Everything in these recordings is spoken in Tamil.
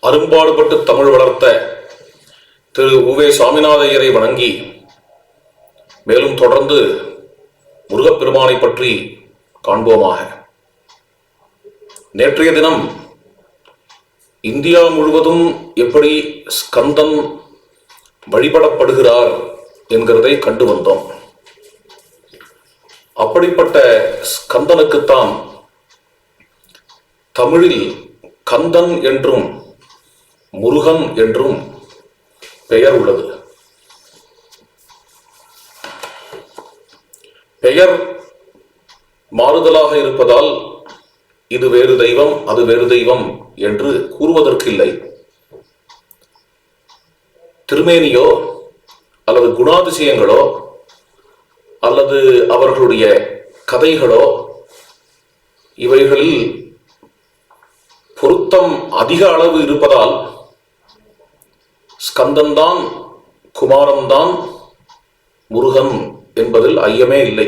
அரும்பாடுபட்டு தமிழ் வளர்த்த திரு உவே சாமிநாத ஐயரை வணங்கி மேலும் தொடர்ந்து முருகப்பெருமானை பற்றி காண்போமாக. நேற்றைய தினம் இந்தியா முழுவதும் எப்படி ஸ்கந்தன் வழிபடப்படுகிறார் என்கிறதை கண்டு வந்தோம். அப்படிப்பட்ட ஸ்கந்தனுக்குத்தான் தமிழில் கந்தன் என்றும் முருகன் என்றும் பெயர் உள்ளது. பெயர் மாறுதலாக இருப்பதால் இது வேறு தெய்வம் அது வேறு தெய்வம் என்று கூறுவதற்கில்லை. திருமேனியோ அல்லது குணாதிசயங்களோ அல்லது அவர்களுடைய கதைகளோ இவைகளில் பொருத்தம் அதிக அளவு இருப்பதால் ஸ்கந்தன்தான் குமாரன்தான் முருகன் என்பதில் ஐயமே இல்லை.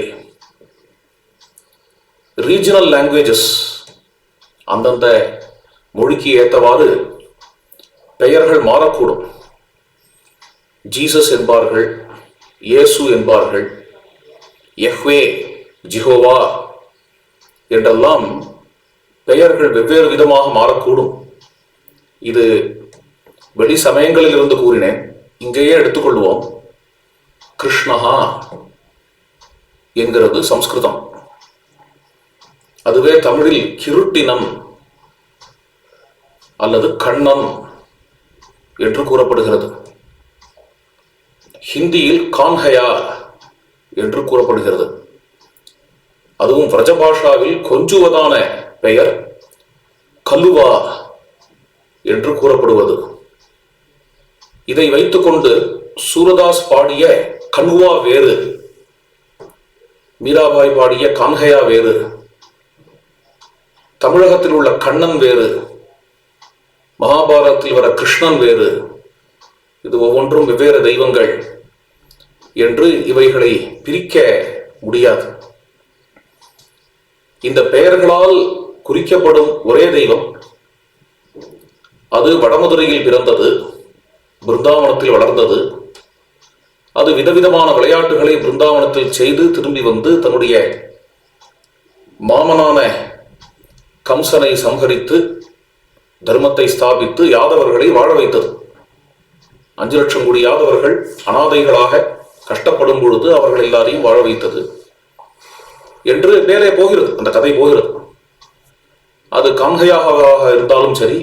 ரீஜனல் லாங்குவேஜஸ் அந்தந்த மொழிக்கு ஏற்றவாறு பெயர்கள் மாறக்கூடும். ஜீசஸ் என்பார்கள், இயேசு என்பார்கள், யெஹ்வே, ஜெகோவா என்றெல்லாம் பெயர்கள் வெவ்வேறு விதமாக மாறக்கூடும். இது வெளி சமயங்களில் இருந்து கூறினேன், இங்கேயே எடுத்துக்கொள்வோம். கிருஷ்ணஹா என்கிறது சம்ஸ்கிருதம். அதுவே தமிழில் கிருட்டினன் அல்லது கண்ணன் என்று கூறப்படுகிறது. ஹிந்தியில் கான்ஹயா என்று கூறப்படுகிறது. அதுவும் விரஜபாஷாவில் கொஞ்சுவதான பெயர் கலுவா என்று கூறப்படுவது. இதை வைத்துக்கொண்டு சூரதாஸ் பாடிய கனுவா வேறு, மீராபாய் பாடிய கான்ஹயா வேறு, தமிழகத்தில் உள்ள கண்ணன் வேறு, மகாபாரதத்தில் வர கிருஷ்ணன் வேறு, இது ஒவ்வொன்றும் வெவ்வேறு தெய்வங்கள் என்று இவைகளை பிரிக்க முடியாது. இந்த பெயர்களால் குறிக்கப்படும் ஒரே தெய்வம், அது வடமதுரையில் பிறந்தது, பிருந்தாவனத்தில் வளர்ந்தது. அது விதவிதமான விளையாட்டுகளை பிருந்தாவனத்தில் செய்து திரும்பி வந்து தன்னுடைய மாமனான கம்சனை சம்ஹரித்து தர்மத்தை ஸ்தாபித்து யாதவர்களை வாழ வைத்தது. 5 லட்சம் கோடி யாதவர்கள் அனாதைகளாக கஷ்டப்படும் பொழுது அவர்கள் எல்லாரையும் வாழ வைத்தது என்று மேலே போகிறது, அந்த கதை போகிறது. அது கான்ஹையாக இருந்தாலும் சரி,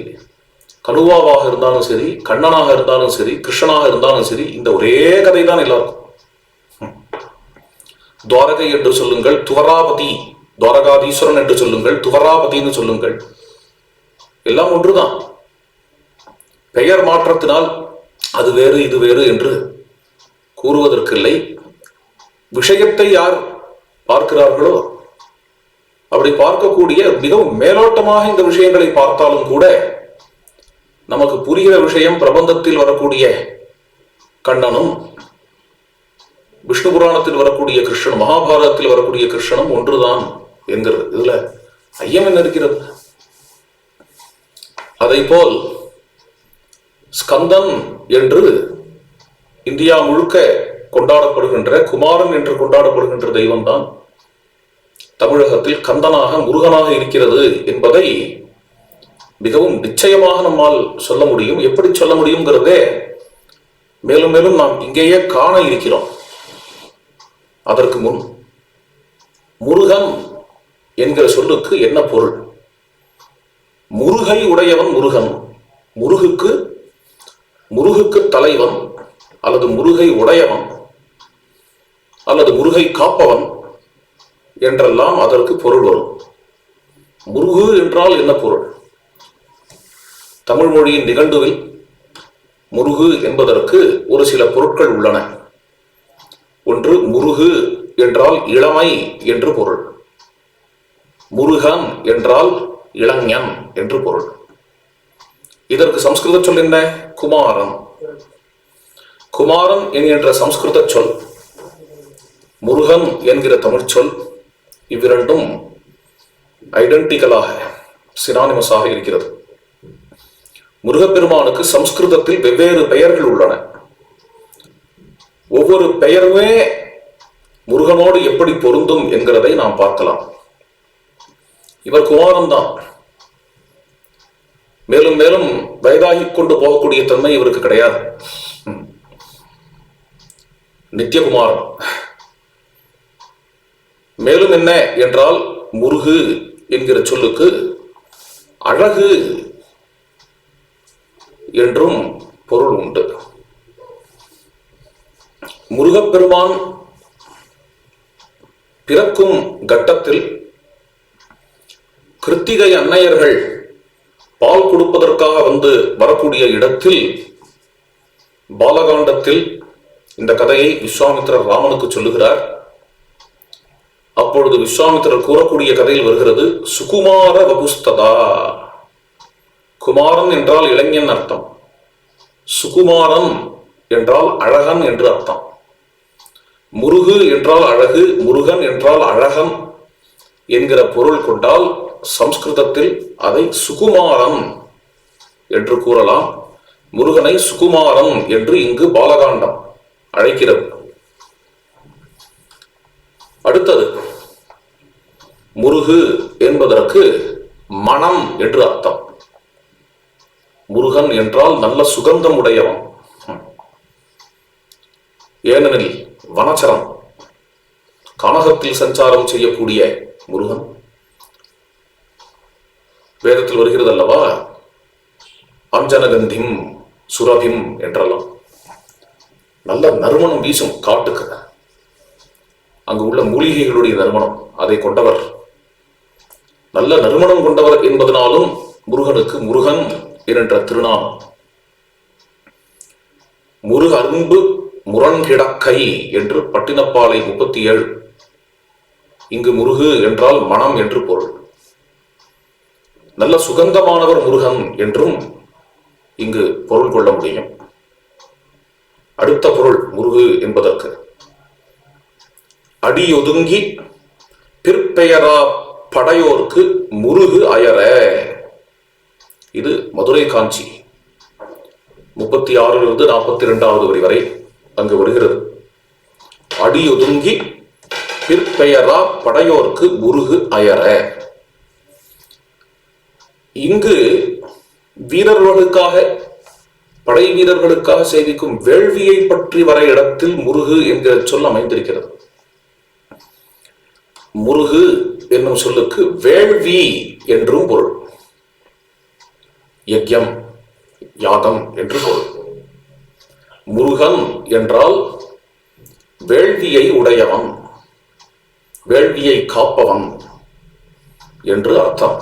கனுவாவாக இருந்தாலும் சரி, கண்ணனாக இருந்தாலும் சரி, கிருஷ்ணனாக இருந்தாலும் சரி, இந்த ஒரே கதை தான் எல்லாருக்கும். துவாரகை என்று சொல்லுங்கள், துவராபதி, துவாரகாதீஸ்வரன் என்று சொல்லுங்கள், துவராபதினு சொல்லுங்கள், எல்லாம் ஒன்றுதான். பெயர் மாற்றத்தினால் அது வேறு இது வேறு என்று கூறுவதற்கில்லை. விஷயத்தை யார் பார்க்கிறார்களோ அப்படி பார்க்கக்கூடிய மிகவும் மேலோட்டமாக இந்த விஷயங்களை பார்த்தாலும் கூட நமக்கு புரிகிற விஷயம் பிரபந்தத்தில் வரக்கூடிய கண்ணனும், விஷ்ணு புராணத்தில் வரக்கூடிய கிருஷ்ணனும், மகாபாரதத்தில் வரக்கூடிய கிருஷ்ணனும் ஒன்றுதான் என்கிறது. இதுல ஐயம் என்ன இருக்கிறது? அதைப்போல் ஸ்கந்தன் என்று இந்தியா முழுக்க கொண்டாடப்படுகின்ற, குமாரன் என்று கொண்டாடப்படுகின்ற தெய்வம்தான் தமிழகத்தில் கந்தனாக முருகனாக இருக்கிறது என்பதை மிகவும் நிச்சயமாக நம்மால் சொல்ல முடியும். எப்படி சொல்ல முடியுங்கிறதே மேலும் மேலும் நாம் இங்கேயே காண இருக்கிறோம். அதற்கு முன் முருகன் என்கிற சொல்லுக்கு என்ன பொருள்? முருகை உடையவன் முருகன். முருகுக்கு தலைவன் அல்லது முருகை உடையவன் அல்லது முருகை காப்பவன் என்றெல்லாம் அதற்கு பொருள் வரும். முருகு என்றால் என்ன பொருள்? தமிழ் மொழியின் நிகண்டுவில் முருகு என்பதற்கு ஒரு சில பொருட்கள் உள்ளன. ஒன்று, முருகு என்றால் இளமை என்று பொருள். முருகன் என்றால் இளைஞன் என்று பொருள். இதற்கு சம்ஸ்கிருத சொல் என்ன? குமாரன். குமாரன் என்கின்ற சம்ஸ்கிருத சொல், முருகன் என்கிற தமிழ் சொல், இவ்விரண்டும் ஐடென்டிக்கலாக சினானிமஸாக இருக்கிறது. முருகப்பெருமானுக்கு சம்ஸ்கிருதத்தில் வெவ்வேறு பெயர்கள் உள்ளன. ஒவ்வொரு பெயருமே முருகனோடு எப்படி பொருந்தும் என்கிறதை நாம் பார்க்கலாம். இவர் குமாரன் தான். மேலும் மேலும் வயதாகிக் கொண்டு போகக்கூடிய தன்மை இவருக்கு கிடையாது. நித்தியகுமாரன். மேலும் என்ன என்றால், முருகு என்கிற சொல்லுக்கு அழகு என்றும் பொருள் உண்டு. முருகப்பெருமான் பிறக்கும் கட்டத்தில் கிருத்திகை அன்னையர்கள் பால் கொடுப்பதற்காக வந்து வரக்கூடிய இடத்தில் பாலகாண்டத்தில் இந்த கதையை விஸ்வாமித்திரர் ராமனுக்கு சொல்லுகிறார். அப்பொழுது விஸ்வாமித்திரர் கூறக்கூடிய கதையில் வருகிறது, சுகுமார வபுஸ்ததா. குமாரன் என்றால் இளைஞன் அர்த்தம், சுகுமாரன் என்றால் அழகன் என்று அர்த்தம். முருகு என்றால் அழகு, முருகன் என்றால் அழகன் என்கிற பொருள் கொண்டால் சம்ஸ்கிருதத்தில் அதை சுகுமாரன் என்று கூறலாம். முருகனை சுகுமாரன் என்று இங்கு பாலகாண்டம் அழைக்கிறது. அடுத்தது, முருகு என்பதற்கு மனம் என்று அர்த்தம். முருகன் என்றால் நல்ல சுகந்தம் உடையவன். ஏனெனில் வனச்சரம் கனகத்தில் சஞ்சாரம் செய்யக்கூடிய முருகன். வேதத்தில் வருகிறது அல்லவா, அஞ்சனகந்திம் சுரபிம் என்றெல்லாம். நல்ல நறுமணம் வீசும் காட்டுக்கு. அங்கு உள்ள மூலிகைகளுடைய நறுமணம் அதை கொண்டவர், நல்ல நறுமணம் கொண்டவர் என்பதனாலும் முருகனுக்கு முருகன் என்ற திருநாமம். முருக அரும்பு முரண்கிடக்கை என்று பட்டினப்பாலை 37. இங்கு முருகு என்றால் மனம் என்று பொருள். நல்ல சுகந்தமானவர் முருகன் என்றும் இங்கு பொருள் கொள்ள முடியும். அடுத்த பொருள் முருகு என்பதற்கு அடியொதுங்கி பிற்பெயரா படையோர்க்கு முருகு அயர. இது மதுரை காஞ்சி 36 42 வரி வரை அங்கு வருகிறது. அடியொதுங்கி பிற்பெயரா படையோர்க்கு முருகு அயர. இங்கு வீரர்களுக்காக, படை வீரர்களுக்காக சேவிக்கும் வேள்வியை பற்றி வர இடத்தில் முருகு என்கிற சொல் அமைந்திருக்கிறது. முருகு என்னும் சொல்லுக்கு வேள்வி என்றும் பொருள். யக்ஞம், யாகம் என்று பொருள். முருகன் என்றால் வேள்வியை உடையவன், வேள்வியை காப்பவன் என்று அர்த்தம்.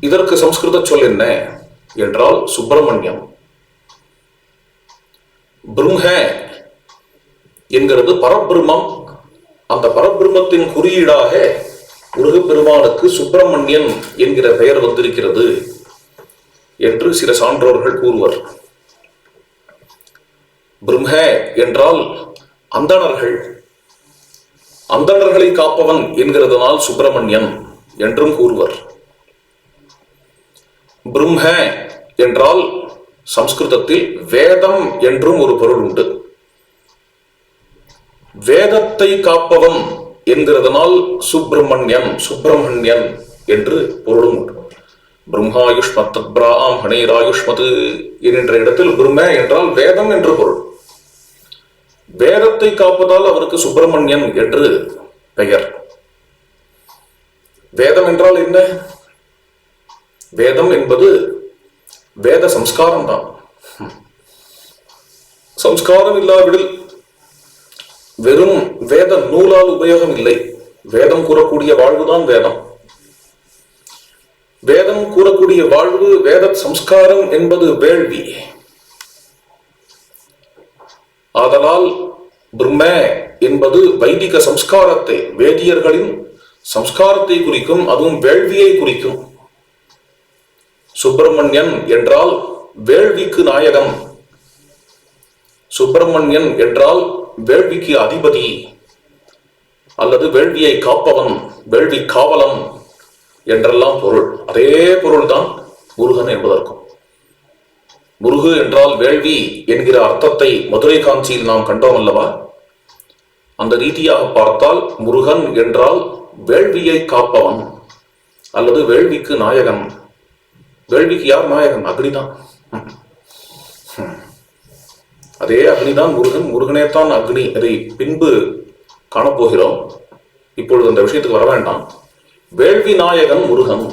இதற்கு சம்ஸ்கிருத சொல் என்ன என்றால் சுப்பிரமணியம். பிரம்ம என்கிறது பரபிரம்மம். அந்த பரபிரம்மத்தின் குறியீடாக முருகப்பெருமானுக்கு சுப்பிரமணியன் என்கிற பெயர் வந்திருக்கிறது என்று சில சான்றோர்கள் கூறுவர். பிரம்ம என்றால் அந்தணர்கள், அந்தணர்களை காப்பவன் என்கிறதுனால் சுப்பிரமணியன் என்றும் கூறுவர். பிரம்ம என்றால் சம்ஸ்கிருதத்தில் வேதம் என்றும் ஒரு பொருள் உண்டு. வேதத்தை காப்பவன் என்கிறதனால் சுப்பிரமணியன், சுப்பிரமணியன் என்று பொருளும் உண்டு. பிரம்மாயுஷ்மத் பிராம் ஹணேராயுஷ்மது என்கின்ற இடத்தில் பிரம்ம என்றால் வேதம் என்று பொருள். வேதத்தை காப்பதால் அவருக்கு சுப்பிரமணியன் என்று பெயர். வேதம் என்றால் என்ன? வேதம் என்பது வேத சம்ஸ்காரம் தான். சம்ஸ்காரம் இல்லாவிடில் வெறும் வேத நூலால் உபயோகம் இல்லை. வேதம் கூறக்கூடிய வாழ்வுதான் வேதம். வேதம் கூறக்கூடிய வாழ்வு வேத சம்ஸ்காரம் என்பது வேள்வி. ஆதலால் பிரம்ம என்பது வைதிக சம்ஸ்காரத்தை, வேதியர்களின் சம்ஸ்காரத்தை குறிக்கும், அதுவும் வேள்வியை குறிக்கும். சுப்பிரமணியன் என்றால் வேள்விக்கு நாயகன், சுப்பிரமணியன் என்றால் வேள்விக்கு அதிபதி அல்லது வேள்வியை காப்பவன், வேள்வி காவலன் என்றெல்லாம் பொருள். அதே பொருள்தான் முருகன் என்பதற்கும். முருகு என்றால் வேள்வி என்கிற அர்த்தத்தை மதுரை காஞ்சியில் நாம் கண்டோம் அல்லவா? அந்த ரீதியாக பார்த்தால் முருகன் என்றால் வேள்வியை காப்பவன் அல்லது வேள்விக்கு நாயகன். வேள்விக்கு யார் நாயகன்? அக்னிதான். அதே அக்னிதான் முருகன். முருகனே தான் அக்னி. அதை பின்பு காணப்போகிறோம். இப்பொழுது அந்த விஷயத்துக்கு வர வேண்டாம். வேள்வி நாயகன் முருகன்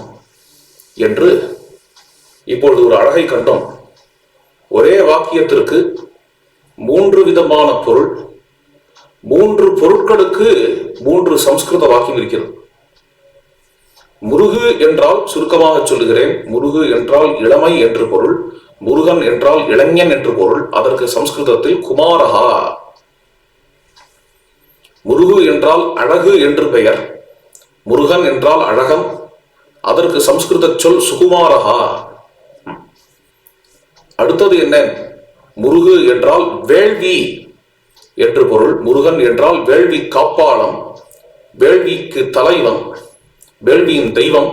என்று இப்பொழுது ஒரு அழகை கண்டோம். ஒரே வாக்கியத்திற்கு 3 விதமான பொருள், 3 பொருட்களுக்கு 3 சம்ஸ்கிருத வாக்கியம் இருக்கிறது. முருகு என்றால், சுருக்கமாக சொல்லுகிறேன், முருகு என்றால் இளமை என்று பொருள், முருகன் என்றால் இளைஞன் என்று பொருள். அதற்கு சம்ஸ்கிருதத்தில் குமாரஹா. முருகு என்றால் அழகு என்று பெயர், முருகன் என்றால் அழகன். அதற்கு சம்ஸ்கிருத சொல் சுகுமாரஹா. அடுத்தது என்ன? முருகு என்றால் வேள்வி என்று பொருள், முருகன் என்றால் வேள்வி காப்பாளன், வேள்விக்கு தலைவன், வேள்வியின் தெய்வம்.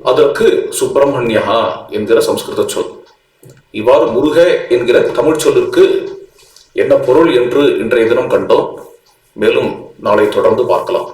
அதற்கு சுப்பிரமணியா என்கிற சம்ஸ்கிருத சொல். இவ்வாறு முருக என்கிற தமிழ் சொல்லிற்கு என்ன பொருள் என்று இன்றைய தினம் கண்டோம். மேலும் நாளை தொடர்ந்து பார்க்கலாம்.